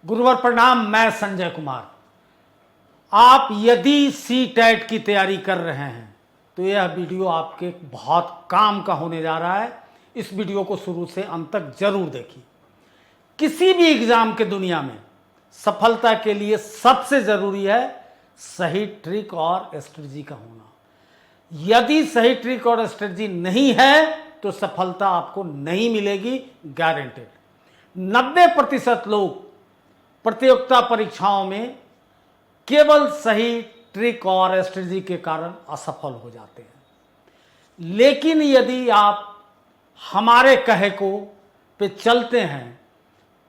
गुरुवर प्रणाम। मैं संजय कुमार। आप यदि सीटेट की तैयारी कर रहे हैं तो यह वीडियो आपके बहुत काम का होने जा रहा है। इस वीडियो को शुरू से अंत तक जरूर देखिए। किसी भी एग्जाम के दुनिया में सफलता के लिए सबसे जरूरी है सही ट्रिक और स्ट्रेटजी का होना। यदि सही ट्रिक और स्ट्रेटजी नहीं है तो सफलता आपको नहीं मिलेगी, गारंटेड। 90% लोग प्रतियोगिता परीक्षाओं में केवल सही ट्रिक और स्ट्रेटजी के कारण असफल हो जाते हैं। लेकिन यदि आप हमारे कहे को पे चलते हैं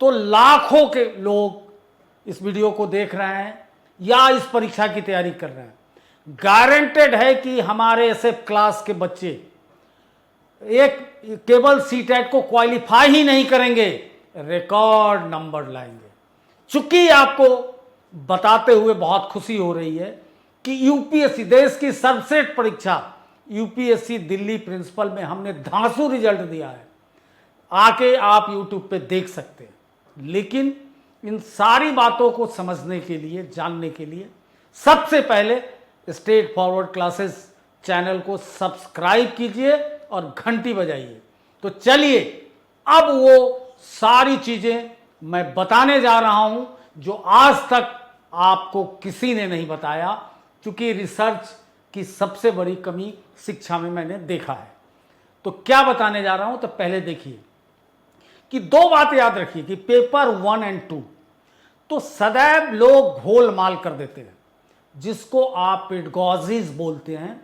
तो लाखों के लोग इस वीडियो को देख रहे हैं या इस परीक्षा की तैयारी कर रहे हैं। गारंटेड है कि हमारे ऐसे क्लास के बच्चे एक केवल सीटेट को क्वालिफाई ही नहीं करेंगे, रिकॉर्ड नंबर लाएंगे। चूंकि आपको बताते हुए बहुत खुशी हो रही है कि यूपीएससी, देश की सर्वश्रेष्ठ परीक्षा यूपीएससी दिल्ली प्रिंसिपल में हमने धांसू रिजल्ट दिया है। आके आप यूट्यूब पे देख सकते हैं। लेकिन इन सारी बातों को समझने के लिए, जानने के लिए सबसे पहले स्ट्रेट फॉरवर्ड क्लासेस चैनल को सब्सक्राइब कीजिए और घंटी बजाइए। तो चलिए अब वो सारी चीजें मैं बताने जा रहा हूं जो आज तक आपको किसी ने नहीं बताया, क्योंकि रिसर्च की सबसे बड़ी कमी शिक्षा में मैंने देखा है। तो क्या बताने जा रहा हूं, तो पहले देखिए कि दो बात याद रखिए कि पेपर 1 और 2 तो सदैव लोग घोलमाल कर देते हैं, जिसको आप पेडागोजीज बोलते हैं।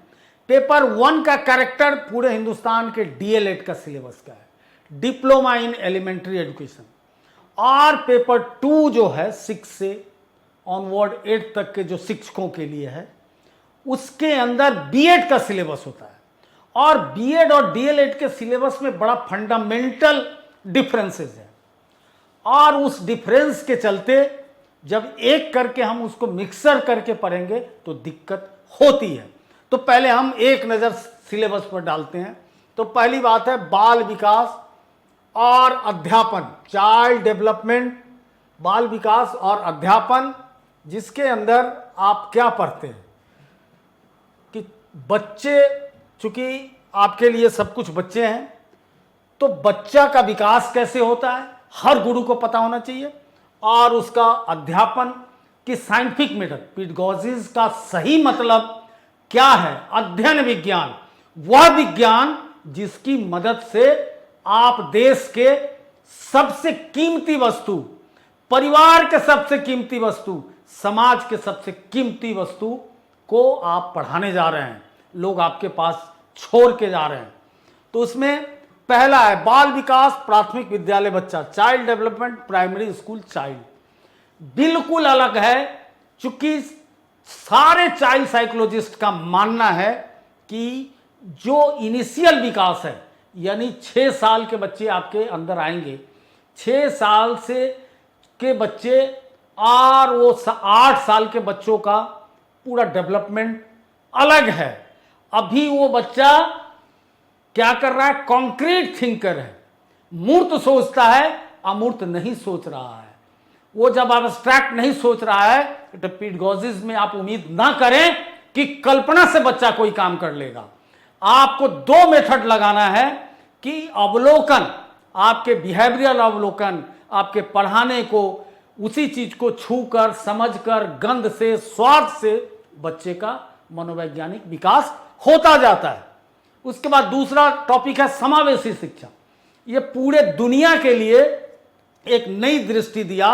पेपर 1 का कैरेक्टर पूरे हिंदुस्तान के डीएलएड का सिलेबस का है, डिप्लोमा इन एलिमेंट्री एजुकेशन। और पेपर 2 जो है 6 से ऑनवर्ड 8 तक के जो शिक्षकों के लिए है, उसके अंदर बीएड का सिलेबस होता है। और बीएड और डीएलएड के सिलेबस में बड़ा फंडामेंटल डिफरेंसेस है। और उस डिफरेंस के चलते जब एक करके हम उसको मिक्सर करके पढ़ेंगे तो दिक्कत होती है। तो पहले हम एक नज़र सिलेबस पर डालते हैं। तो पहली बात है बाल विकास और अध्यापन, चाइल्ड डेवलपमेंट, बाल विकास और अध्यापन, जिसके अंदर आप क्या पढ़ते हैं कि बच्चे, चूंकि आपके लिए सब कुछ बच्चे हैं, तो बच्चा का विकास कैसे होता है हर गुरु को पता होना चाहिए। और उसका अध्यापन की साइंटिफिक मेथड, पेडागोजीज का सही मतलब क्या है, अध्ययन विज्ञान, वह विज्ञान जिसकी मदद से आप देश के सबसे कीमती वस्तु, परिवार के सबसे कीमती वस्तु, समाज के सबसे कीमती वस्तु को आप पढ़ाने जा रहे हैं, लोग आपके पास छोड़ के जा रहे हैं। तो उसमें पहला है बाल विकास प्राथमिक विद्यालय बच्चा, child development primary school child. बिल्कुल अलग है, चूंकि सारे चाइल्ड साइकोलॉजिस्ट का मानना है कि जो इनिशियल विकास है, यानी 6 साल के बच्चे आपके अंदर आएंगे, 6 साल से के बच्चे और वो 8 साल के बच्चों का पूरा डेवलपमेंट अलग है। अभी वो बच्चा क्या कर रहा है, कॉन्क्रीट थिंकर है, मूर्त सोचता है, अमूर्त नहीं सोच रहा है। वो जब एब्स्ट्रैक्ट नहीं सोच रहा है तो पेडागोजीज में आप उम्मीद ना करें कि कल्पना से बच्चा कोई काम कर लेगा। आपको 2 मेथड लगाना है कि अवलोकन, आपके बिहेवियरल अवलोकन, आपके पढ़ाने को, उसी चीज को छूकर, समझकर, गंध से, स्वाद से बच्चे का मनोवैज्ञानिक विकास होता जाता है। उसके बाद दूसरा टॉपिक है समावेशी शिक्षा। ये पूरे दुनिया के लिए एक नई दृष्टि दिया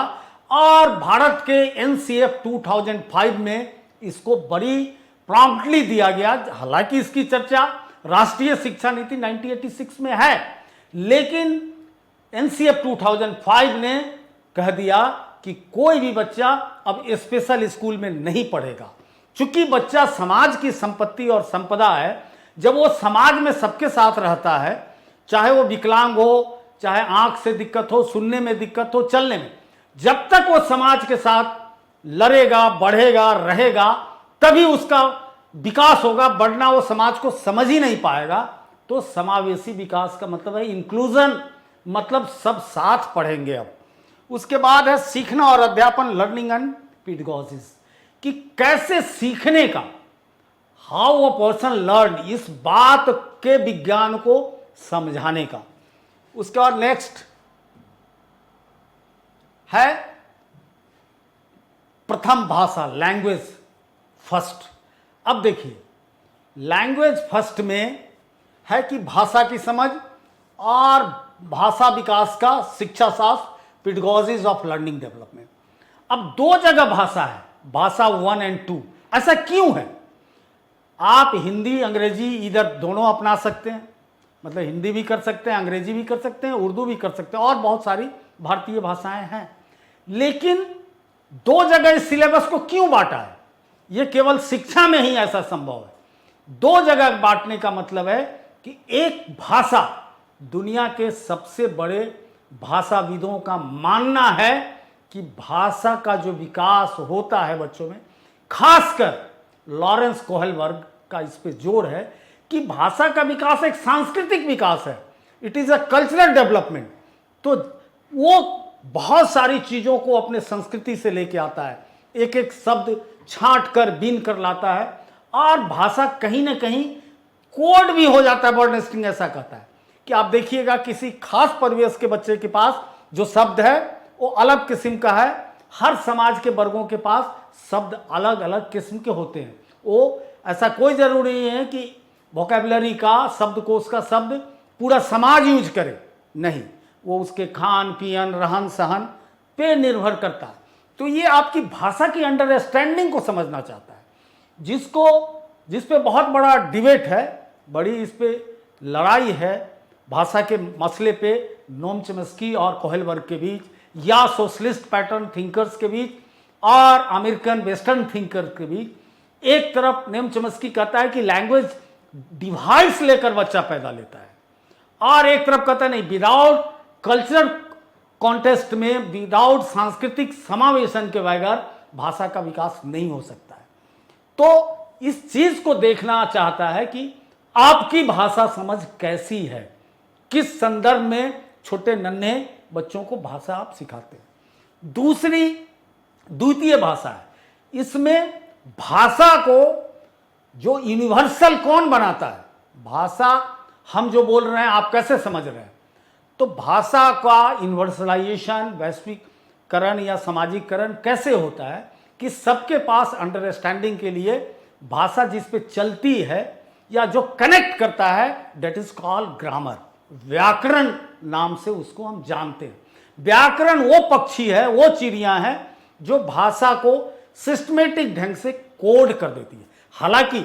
और भारत के एनसीएफ 2005 में इसको बड़ी प्रॉम्प्टली दिया गया। हालांकि इसकी चर्चा राष्ट्रीय शिक्षा नीति 1986 में है, लेकिन एनसीएफ 2005 ने कह दिया कि कोई भी बच्चा अब स्पेशल स्कूल में नहीं पढ़ेगा। चूंकि बच्चा समाज की संपत्ति और संपदा है, जब वो समाज में सबके साथ रहता है, चाहे वो विकलांग हो, चाहे आंख से दिक्कत हो, सुनने में दिक्कत हो, चलने में, जब तक वो समाज के साथ लड़ेगा, बढ़ेगा, रहेगा, तभी उसका विकास होगा। बढ़ना वो समाज को समझ ही नहीं पाएगा। तो समावेशी विकास का मतलब है इंक्लूजन, मतलब सब साथ पढ़ेंगे। अब उसके बाद है सीखना और अध्यापन, लर्निंग एंड पेडागोजीज, कि कैसे सीखने का, हाउ अ पर्सन लर्न, इस बात के विज्ञान को समझाने का। उसके बाद नेक्स्ट है प्रथम भाषा, लैंग्वेज फर्स्ट। अब देखिए, लैंग्वेज फर्स्ट में है कि भाषा की समझ और भाषा विकास का शिक्षा शास्त्र, पेडागोजीज ऑफ लर्निंग डेवलपमेंट। अब दो जगह भाषा है, भाषा 1 और 2। ऐसा क्यों है? आप हिंदी अंग्रेजी इधर दोनों अपना सकते हैं, मतलब हिंदी भी कर सकते हैं, अंग्रेजी भी कर सकते हैं, उर्दू भी कर सकते हैं, और बहुत सारी भारतीय भाषाएं हैं। लेकिन दो जगह इस सिलेबस को क्यों बांटा है? यह केवल शिक्षा में ही ऐसा संभव है। दो जगह बांटने का मतलब है कि एक भाषा, दुनिया के सबसे बड़े भाषाविदों का मानना है कि भाषा का जो विकास होता है बच्चों में, खासकर लॉरेंस कोहलबर्ग का इस पे जोर है कि भाषा का विकास एक सांस्कृतिक विकास है, it is a cultural development. तो वो बहुत सारी चीजों को अपने संस्कृति से लेके आता है, एक एक शब्द छांट कर बीन कर लाता है, और भाषा कहीं ना कहीं कोड भी हो जाता है। बर्नस्टीन ऐसा कहता है कि आप देखिएगा किसी खास परिवेश के बच्चे के पास जो शब्द है वो अलग किस्म का है, हर समाज के वर्गों के पास शब्द अलग अलग किस्म के होते हैं। वो ऐसा कोई जरूरी नहीं है कि वोकैबुलरी का शब्दकोश का शब्द पूरा समाज यूज करे, नहीं, वो उसके खान पीन रहन सहन पे निर्भर करता है। तो ये आपकी भाषा की अंडरस्टैंडिंग को समझना चाहता है, जिस पे बहुत बड़ा डिबेट है, बड़ी इस पे लड़ाई है भाषा के मसले पे नोम चॉम्स्की और कोहलबर्ग के बीच, या सोशलिस्ट पैटर्न थिंकर्स के बीच और अमेरिकन वेस्टर्न थिंकर्स के बीच। एक तरफ नोम चॉम्स्की कहता है कि लैंग्वेज डिवाइस लेकर बच्चा पैदा लेता है, और एक तरफ कहता है नहीं, विदाउट कल्चरल कॉन्टेस्ट में, विदाउट सांस्कृतिक समावेशन के बगैर भाषा का विकास नहीं हो सकता है। तो इस चीज को देखना चाहता है कि आपकी भाषा समझ कैसी है, किस संदर्भ में छोटे नन्हे बच्चों को भाषा आप सिखाते हैं। द्वितीय भाषा है, इसमें भाषा को जो यूनिवर्सल कौन बनाता है, भाषा हम जो बोल रहे हैं आप कैसे समझ रहे हैं, तो भाषा का यूनिवर्सलाइजेशन, वैश्वीकरण या सामाजिकरण कैसे होता है कि सबके पास अंडरस्टैंडिंग के लिए भाषा जिस पे चलती है या जो कनेक्ट करता है, डेट इज कॉल्ड ग्रामर। व्याकरण नाम से उसको हम जानते हैं। व्याकरण वो पक्षी है, वो चिड़िया है जो भाषा को सिस्टमेटिक ढंग से कोड कर देती है। हालांकि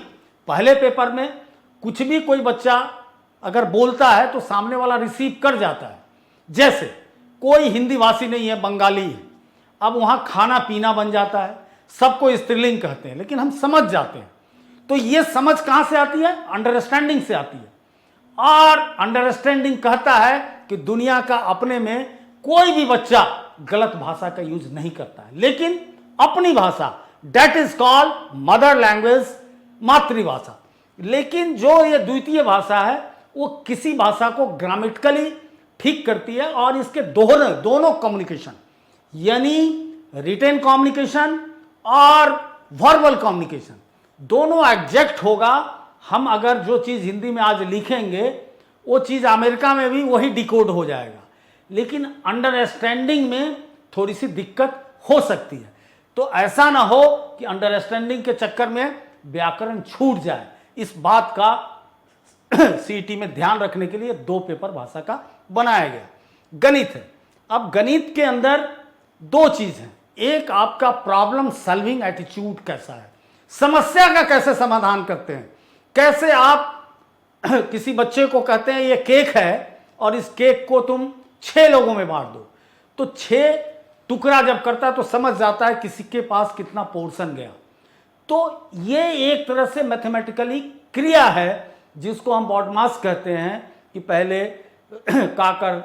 पहले पेपर में कुछ भी कोई बच्चा अगर बोलता है तो सामने वाला रिसीव कर जाता है। जैसे कोई हिंदी भाषी नहीं है, बंगाली है, अब वहां खाना पीना बन जाता है, सबको स्त्रीलिंग कहते हैं, लेकिन हम समझ जाते हैं। तो ये समझ कहां से आती है? अंडरस्टैंडिंग से आती है। और अंडरस्टैंडिंग कहता है कि दुनिया का अपने में कोई भी बच्चा गलत भाषा का यूज नहीं करता है, लेकिन अपनी भाषा, that is called mother language, मातृभाषा। लेकिन जो ये द्वितीय भाषा है वो किसी भाषा को ग्रामेटिकली ठीक करती है, और इसके दोनों कम्युनिकेशन, यानी रिटेन कम्युनिकेशन और वर्बल कम्युनिकेशन, दोनों एग्जैक्ट होगा। हम अगर जो चीज़ हिंदी में आज लिखेंगे वो चीज़ अमेरिका में भी वही डिकोड हो जाएगा, लेकिन अंडरस्टैंडिंग में थोड़ी सी दिक्कत हो सकती है। तो ऐसा ना हो कि अंडरस्टैंडिंग के चक्कर में व्याकरण छूट जाए। इस बात का सीईटी में ध्यान रखने के लिए 2 पेपर भाषा का बनाया गया। गणित है। अब गणित के अंदर 2 चीज हैं, एक आपका प्रॉब्लम सॉल्विंग एटीट्यूड कैसा है, समस्या का कैसे समाधान करते हैं, कैसे आप किसी बच्चे को कहते हैं ये केक है और इस केक को तुम 6 लोगों में बांट दो, तो 6 टुकड़ा जब करता है तो समझ जाता है किसी के पास कितना पोर्शन गया। तो ये एक तरह से मैथमेटिकली क्रिया है जिसको हम बॉडमास कहते हैं कि पहले काकर,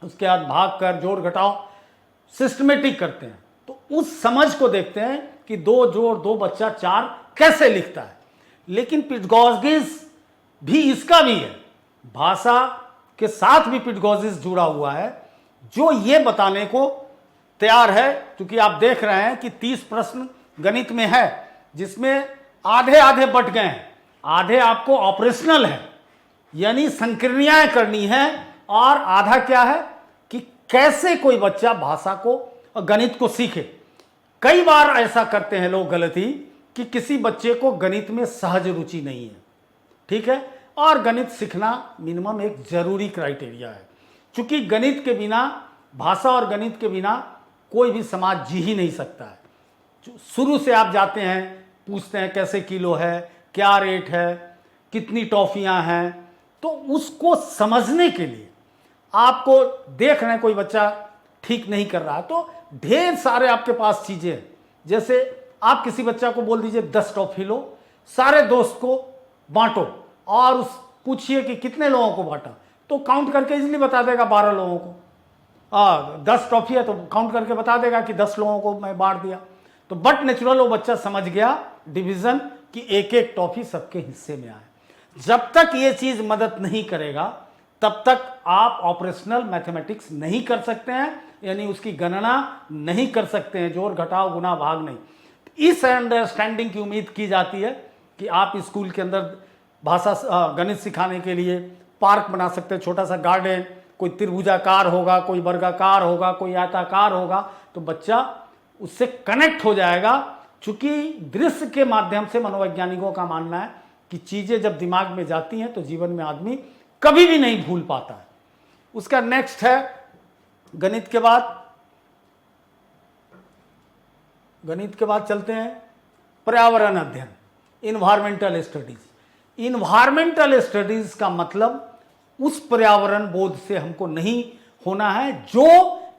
उसके बाद भाग कर, जोड़ घटाओ, सिस्टमेटिक करते हैं। तो उस समझ को देखते हैं कि 2 जोड़ 2 बच्चा 4 कैसे लिखता है। लेकिन पेडागोजीज भी इसका भी है, भाषा के साथ भी पेडागोजीज जुड़ा हुआ है, जो ये बताने को तैयार है, क्योंकि आप देख रहे हैं कि 30 प्रश्न गणित में है, जिसमें आधे आधे बट गए हैं। आधे आपको ऑपरेशनल है, यानी संक्रियाएं करनी है, और आधा क्या है कि कैसे कोई बच्चा भाषा को और गणित को सीखे। कई बार ऐसा करते हैं लोग गलती कि किसी बच्चे को गणित में सहज रुचि नहीं है, ठीक है, और गणित सीखना मिनिमम एक जरूरी क्राइटेरिया है, क्योंकि गणित के बिना, भाषा और गणित के बिना कोई भी समाज जी ही नहीं सकता है। शुरू से आप जाते हैं, पूछते हैं कैसे किलो है, क्या रेट है, कितनी टॉफियां हैं, तो उसको समझने के लिए आपको देख रहे हैं कोई बच्चा ठीक नहीं कर रहा है, तो ढेर सारे आपके पास चीजें हैं। जैसे आप किसी बच्चा को बोल दीजिए 10 टॉफी लो, सारे दोस्त को बांटो, और उस पूछिए कि कितने लोगों को बांटा, तो काउंट करके इजीली बता देगा 12 लोगों को। 10 टॉफी है तो काउंट करके बता देगा कि 10 लोगों को मैं बांट दिया। तो बट नेचुरल वो बच्चा समझ गया डिवीजन कि एक एक टॉफी सबके हिस्से में आए। जब तक ये चीज मदद नहीं करेगा तब तक आप ऑपरेशनल मैथमेटिक्स नहीं कर सकते हैं, यानी उसकी गणना नहीं कर सकते हैं, जोड़ घटाव गुना भाग नहीं। इस अंडरस्टैंडिंग की उम्मीद की जाती है कि आप स्कूल के अंदर भाषा गणित सिखाने के लिए पार्क बना सकते हैं, छोटा सा गार्डन, कोई त्रिभुजाकार होगा, कोई वर्गाकार होगा, कोई आयताकार होगा, तो बच्चा उससे कनेक्ट हो जाएगा। चूंकि दृश्य के माध्यम से मनोवैज्ञानिकों का मानना है कि चीजें जब दिमाग में जाती हैं तो जीवन में आदमी कभी भी नहीं भूल पाता है। उसका नेक्स्ट है गणित के बाद चलते हैं पर्यावरण अध्ययन, इन्वायरमेंटल स्टडीज। इन्वायरमेंटल स्टडीज का मतलब उस पर्यावरण बोध से हमको नहीं होना है जो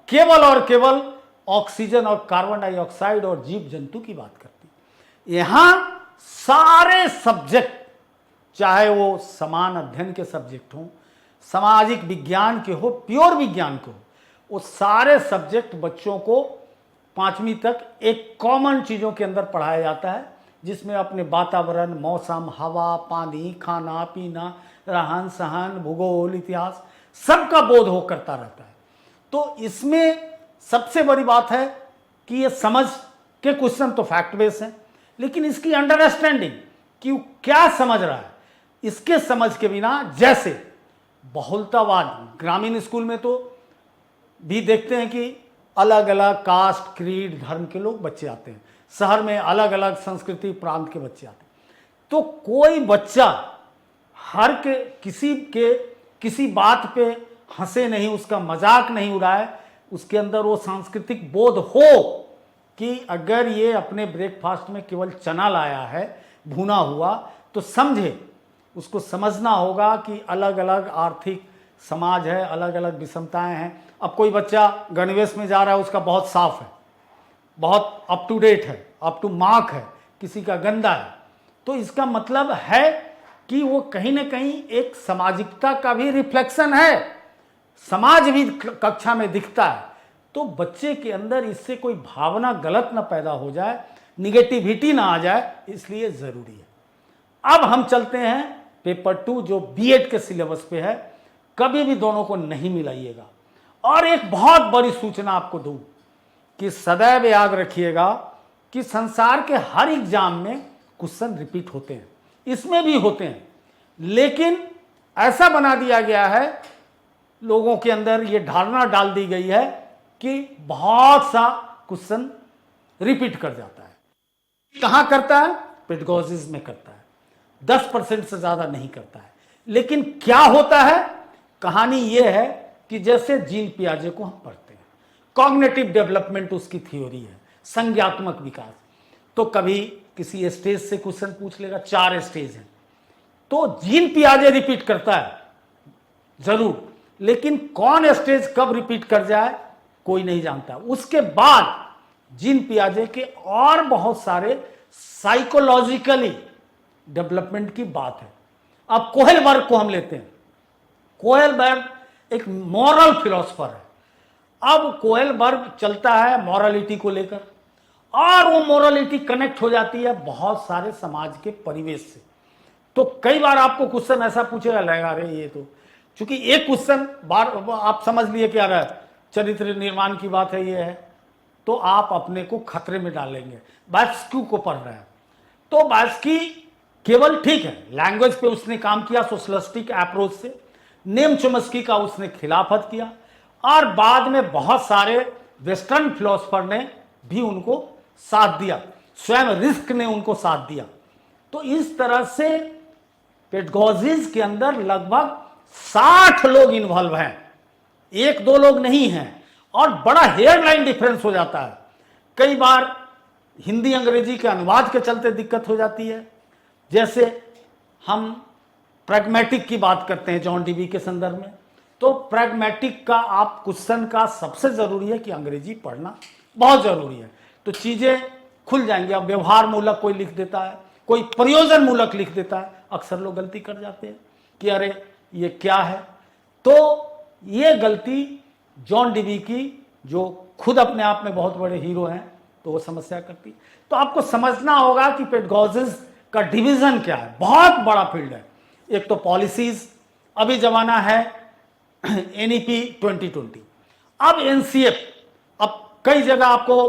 केवल और केवल ऑक्सीजन और कार्बन डाइऑक्साइड और जीव जंतु की बात करती है। यहां सारे सब्जेक्ट, चाहे वो समान अध्ययन के सब्जेक्ट हो, सामाजिक विज्ञान के हो, प्योर विज्ञान के हो, वो सारे सब्जेक्ट बच्चों को 5वीं तक एक कॉमन चीजों के अंदर पढ़ाया जाता है, जिसमें अपने वातावरण, मौसम, हवा, पानी, खाना पीना, रहन सहन, भूगोल, इतिहास, सबका बोध हो करता रहता है। तो इसमें सबसे बड़ी बात है कि ये समझ के क्वेश्चन तो फैक्ट बेस है, लेकिन इसकी अंडरस्टैंडिंग कि वो क्या समझ रहा है, इसके समझ के बिना, जैसे बहुलतावाद, ग्रामीण स्कूल में तो भी देखते हैं कि अलग अलग कास्ट, क्रीड, धर्म के लोग बच्चे आते हैं, शहर में अलग अलग संस्कृति प्रांत के बच्चे आते हैं। तो कोई बच्चा हर के किसी बात पे हंसे नहीं, उसका मजाक नहीं उड़ाए, उसके अंदर वो सांस्कृतिक बोध हो कि अगर ये अपने ब्रेकफास्ट में केवल चना लाया है भुना हुआ, तो समझे, उसको समझना होगा कि अलग अलग आर्थिक समाज है, अलग अलग विषमताएं हैं। अब कोई बच्चा गणवेश में जा रहा है, उसका बहुत साफ है, बहुत अप टू डेट है, अप टू मार्क है, किसी का गंदा है, तो इसका मतलब है कि वो कहीं ना कहीं एक सामाजिकता का भी रिफ्लेक्शन है, समाज भी कक्षा में दिखता है। तो बच्चे के अंदर इससे कोई भावना गलत ना पैदा हो जाए, निगेटिविटी ना आ जाए, इसलिए जरूरी है। अब हम चलते हैं पेपर 2 जो बीएड के सिलेबस पे है। कभी भी दोनों को नहीं मिलाइएगा। और एक बहुत बड़ी सूचना आपको दूं कि सदैव याद रखिएगा कि संसार के हर एग्जाम में क्वेश्चन रिपीट होते हैं, इसमें भी होते हैं, लेकिन ऐसा बना दिया गया है, लोगों के अंदर ये धारणा डाल दी गई है कि बहुत सा क्वेश्चन रिपीट कर जाता है। कहां करता है? पेडागोजीज में करता है, 10% से ज्यादा नहीं करता है। लेकिन क्या होता है, कहानी यह है कि जैसे जीन पियाजे को हम पढ़ते हैं, कॉग्निटिव डेवलपमेंट उसकी थ्योरी है, संज्ञात्मक विकास। तो कभी किसी स्टेज से क्वेश्चन पूछ लेगा, 4 स्टेज हैं, तो जीन पियाजे रिपीट करता है जरूर, लेकिन कौन स्टेज कब रिपीट कर जाए कोई नहीं जानता। उसके बाद जीन पियाजे के और बहुत सारे साइकोलॉजिकली डेवलपमेंट की बात है। अब कोहेलबर्ग को हम लेते हैं। कोहेलबर्ग एक मॉरल फिलोसफर है। अब कोहेलबर्ग चलता है मॉरलिटी को लेकर, और वो मॉरलिटी कनेक्ट हो जाती है बहुत सारे समाज के परिवेश से। तो कई बार आपको क्वेश्चन ऐसा पूछेगा, लगेगा अरे ये तो, चूंकि एक क्वेश्चन बार आप समझ लिए क्या रहा है, चरित्र निर्माण की बात है, ये है, तो आप अपने को खतरे में डालेंगे। बायस्क्यू को पढ़ रहे हैं तो बायस्की केवल ठीक है, लैंग्वेज पे उसने काम किया सोशलिस्टिक अप्रोच से, नेम चोम्स्की का उसने खिलाफत किया और बाद में बहुत सारे वेस्टर्न फिलोसफर ने भी उनको साथ दिया, स्वयं रिस्क ने उनको साथ दिया। तो इस तरह से पेडागोजीज के अंदर लगभग 60 लोग इन्वॉल्व हैं, एक दो लोग नहीं हैं, और बड़ा हेयरलाइन डिफरेंस हो जाता है। कई बार हिंदी अंग्रेजी के अनुवाद के चलते दिक्कत हो जाती है। जैसे हम प्रैग्मेटिक की बात करते हैं जॉन डीवी के संदर्भ में, तो प्रैग्मेटिक का आप क्वेश्चन का सबसे जरूरी है कि अंग्रेजी पढ़ना बहुत जरूरी है, तो चीजें खुल जाएंगी। अब व्यवहार मूलक कोई लिख देता है, कोई प्रयोजन मूलक लिख देता है, अक्सर लोग गलती कर जाते हैं कि अरे ये क्या है। तो ये गलती जॉन डीवी की, जो खुद अपने आप में बहुत बड़े हीरो हैं, तो वो समस्या करती। तो आपको समझना होगा कि पेडागोजीज का डिवीजन क्या है, बहुत बड़ा फील्ड है। एक तो पॉलिसीज, अभी जमाना है एनईपी 2020, अब एनसीएफ। अब कई जगह आपको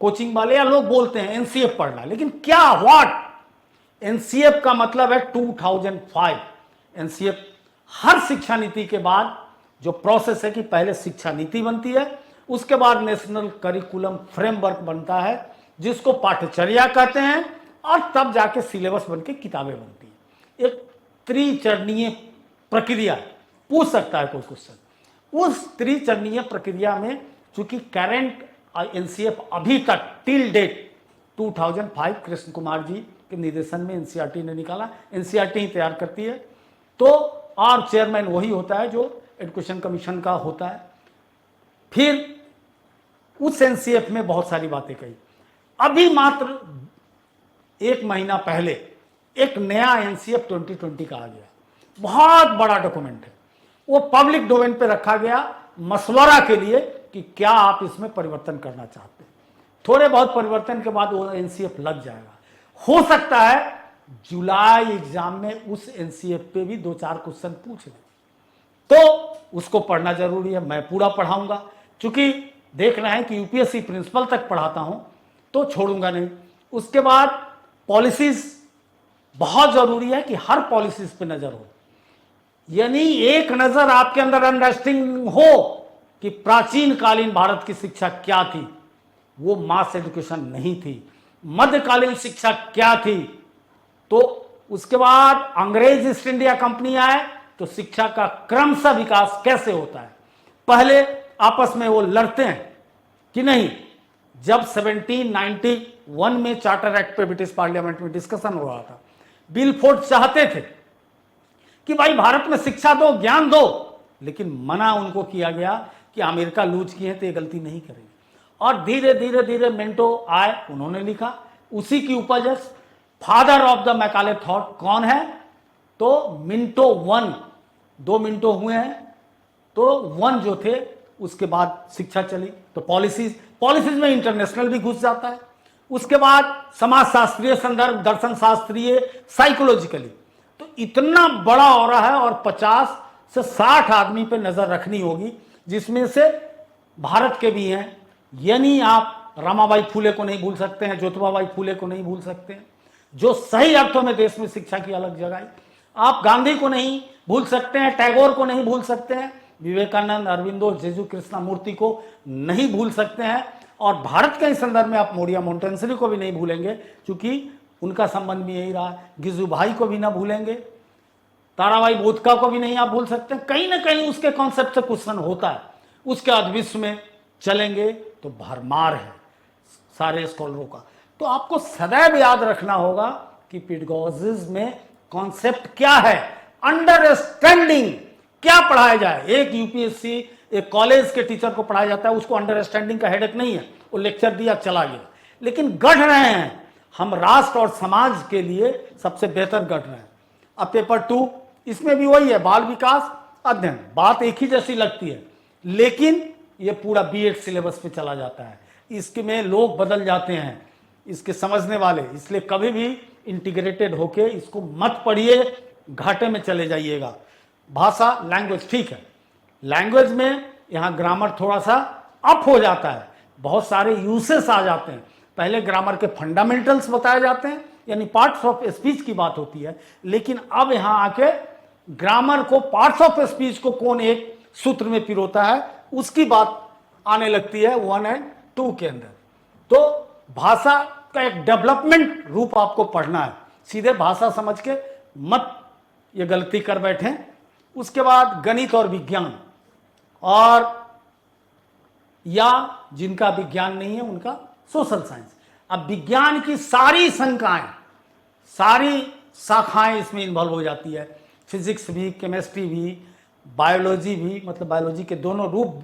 कोचिंग वाले या लोग बोलते हैं एनसीएफ पढ़ना, लेकिन क्या, व्हाट? एनसीएफ का मतलब है 2005। एनसीएफ हर शिक्षा नीति के बाद जो प्रोसेस है कि पहले शिक्षा नीति बनती है, उसके बाद नेशनल करिकुलम फ्रेमवर्क बनता है जिसको पाठ्यचर्या कहते हैं, और तब जाके सिलेबस बन के किताबें बनती हैं। एक त्रिचरणीय प्रक्रिया, पूछ सकता है कोई क्वेश्चन। उस त्रिचरणीय प्रक्रिया में चूंकि करंट एनसीएफ अभी तक टिल डेट 2005 कृष्ण कुमार जी के निर्देशन में एनसीईआरटी ने निकाला, एनसीईआरटी ही तैयार करती है, तो और चेयरमैन वही होता है जो एजुकेशन कमीशन का होता है। फिर उस एनसीएफ में बहुत सारी बातें कही। अभी मात्र एक महीना पहले एक नया एनसीएफ 2020 का आ गया, बहुत बड़ा डॉक्यूमेंट है, वो पब्लिक डोमेन पे रखा गया मशवरा के लिए कि क्या आप इसमें परिवर्तन करना चाहते हैं। थोड़े बहुत परिवर्तन के बाद वो एनसीएफ लग जाएगा। हो सकता है जुलाई एग्जाम में उस एनसीएफ पे भी 2-4 क्वेश्चन पूछ ले, तो उसको पढ़ना जरूरी है। मैं पूरा पढ़ाऊंगा, क्योंकि देख रहे हैं कि यूपीएससी प्रिंसिपल तक पढ़ाता हूं, तो छोड़ूंगा नहीं। उसके बाद पॉलिसीज बहुत जरूरी है कि हर पॉलिसीज पे नजर हो, यानी एक नजर आपके अंदर अंडरस्टैंडिंग हो कि प्राचीन कालीन भारत की शिक्षा क्या थी, वो मास एजुकेशन नहीं थी। मध्यकालीन शिक्षा क्या थी, तो उसके बाद अंग्रेज ईस्ट इंडिया कंपनी आए तो शिक्षा का क्रमशः विकास कैसे होता है। पहले आपस में वो लड़ते हैं कि नहीं। जब 1791 में चार्टर एक्ट पे ब्रिटिश पार्लियामेंट में डिस्कशन हो रहा था, बिलफोर्ड चाहते थे कि भाई भारत में शिक्षा दो, ज्ञान दो, लेकिन मना उनको किया गया कि अमेरिका लूज की है तो ये गलती नहीं करेगी। और धीरे धीरे धीरे मिंटो आए, उन्होंने लिखा, उसी की उपज है father of the Macaulay thought. कौन है? तो मिंटो 1, 2 मिंटो हुए हैं, तो 1 जो थे, उसके बाद शिक्षा चली। तो पॉलिसीज में इंटरनेशनल भी घुस जाता है। उसके बाद समाज शास्त्रीय संदर्भ, दर्शन शास्त्रीय, साइकोलॉजिकली, तो इतना बड़ा हो रहा है और 50 से 60 आदमी पे नजर रखनी होगी, जिसमें से भारत के भी हैं। यानी आप रमाबाई फूले को नहीं भूल सकते हैं, ज्योतिबाबाई फूले को नहीं भूल सकते हैं, जो सही अर्थों में देश में शिक्षा की अलग जगह है। आप गांधी को नहीं भूल सकते हैं, टैगोर को नहीं भूल सकते हैं, विवेकानंद, अरविंदो, जेजू कृष्णमूर्ति को नहीं भूल सकते हैं, और भारत के संदर्भ में आप मोरिया मोंटेसरी को भी नहीं भूलेंगे, क्योंकि उनका संबंध भी यही रहा। गिजुभाई को भी ना भूलेंगे, ताराबाई बोधका को भी नहीं आप भूल सकते। कहीं ना कहीं उसके कॉन्सेप्ट से क्वेश्चन होता है, उसके बाद विश्व में चलेंगे तो भरमार है सारे स्कॉलरों का। तो आपको सदैव याद रखना होगा कि पेडागोजीज में कॉन्सेप्ट क्या है, अंडरस्टैंडिंग क्या पढ़ाया जाए। एक यूपीएससी एक कॉलेज के टीचर को पढ़ाया जाता है, उसको अंडरस्टैंडिंग का हेडेक नहीं है, वो लेक्चर दिया चला गया, लेकिन गढ़ रहे हैं हम राष्ट्र और समाज के लिए सबसे बेहतर गढ़ रहे हैं। अब पेपर 2 इसमें भी वही है, बाल विकास अध्ययन, बात एक ही जैसी लगती है, लेकिन ये पूरा बीएड सिलेबस पे चला जाता है। इसके में लोग बदल जाते हैं, इसके समझने वाले, इसलिए कभी भी इंटीग्रेटेड होके इसको मत पढ़िए, घाटे में चले जाइएगा। भाषा, लैंग्वेज ठीक है, लैंग्वेज में यहाँ ग्रामर थोड़ा सा अप हो जाता है, बहुत सारे यूसेस आ जाते हैं। पहले ग्रामर के फंडामेंटल्स बताए जाते हैं, यानी पार्ट्स ऑफ स्पीच की बात होती है, लेकिन अब यहां आके ग्रामर को, पार्ट्स ऑफ स्पीच को कौन एक सूत्र में पिरोता है, उसकी बात आने लगती है 1 और 2 के अंदर। तो भाषा का एक डेवलपमेंट रूप आपको पढ़ना है, सीधे भाषा समझ के मत ये गलती कर बैठे। उसके बाद गणित और विज्ञान, और या जिनका विज्ञान नहीं है उनका सोशल साइंस। अब विज्ञान की सारी शंकाएं, सारी शाखाएं इसमें इन्वॉल्व हो जाती है, फिजिक्स भी, केमिस्ट्री भी, बायोलॉजी भी, मतलब बायोलॉजी के दोनों रूप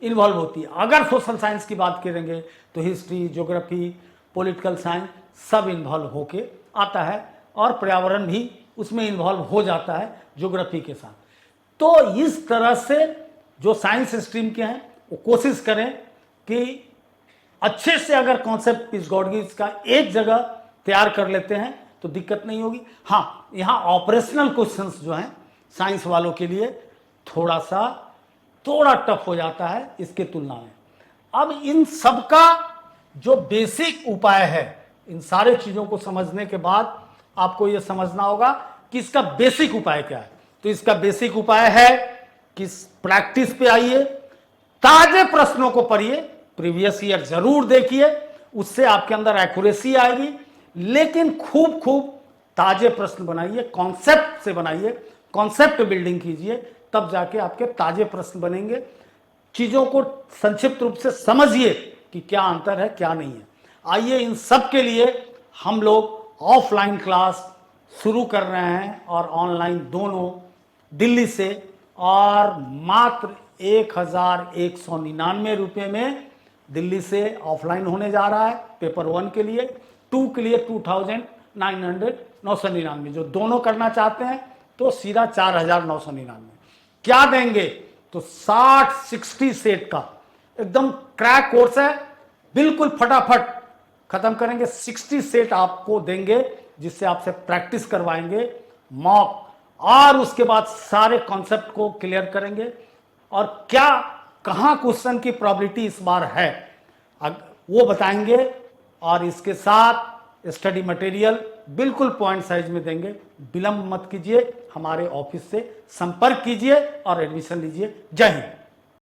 इन्वॉल्व होती है। अगर सोशल साइंस की बात करेंगे तो हिस्ट्री, ज्योग्राफी, पॉलिटिकल साइंस सब इन्वॉल्व होके आता है, और पर्यावरण भी उसमें इन्वॉल्व हो जाता है ज्योग्राफी के साथ। तो इस तरह से जो साइंस स्ट्रीम के हैं वो कोशिश करें कि अच्छे से अगर कॉन्सेप्ट पिसगॉडगिज का एक जगह तैयार कर लेते हैं तो दिक्कत नहीं होगी। हाँ, यहाँ ऑपरेशनल क्वेश्चंस जो हैं साइंस वालों के लिए थोड़ा टफ हो जाता है इसके तुलना में। अब इन सब का जो बेसिक उपाय है, इन सारे चीजों को समझने के बाद आपको यह समझना होगा कि इसका बेसिक उपाय क्या है। तो इसका बेसिक उपाय है कि प्रैक्टिस पे आइए, ताजे प्रश्नों को पढ़िए, प्रीवियस ईयर जरूर देखिए, उससे आपके अंदर एक्यूरेसी आएगी, लेकिन खूब खूब ताजे प्रश्न बनाइए, कॉन्सेप्ट से बनाइए, कॉन्सेप्ट बिल्डिंग कीजिए, तब जाके आपके ताजे प्रश्न बनेंगे। चीजों को संक्षिप्त रूप से समझिए कि क्या अंतर है, क्या नहीं है। आइए, इन सब के लिए हम लोग ऑफलाइन क्लास शुरू कर रहे हैं और ऑनलाइन दोनों, दिल्ली से, और मात्र 1199 रुपये में दिल्ली से ऑफलाइन होने जा रहा है पेपर 1 के लिए, 2 के लिए 2999, जो दोनों करना चाहते हैं तो सीधा 4999। क्या देंगे? तो 60 सेट का एकदम क्रैक कोर्स है, बिल्कुल फटाफट खत्म करेंगे। 60 सेट आपको देंगे, जिससे आपसे प्रैक्टिस करवाएंगे, मॉक, और उसके बाद सारे कॉन्सेप्ट को क्लियर करेंगे, और क्या कहां क्वेश्चन की प्रोबेबिलिटी इस बार है वो बताएंगे, और इसके साथ स्टडी मटेरियल बिल्कुल पॉइंट साइज में देंगे। विलंब मत कीजिए, हमारे ऑफिस से संपर्क कीजिए और एडमिशन लीजिए। जय हिंद।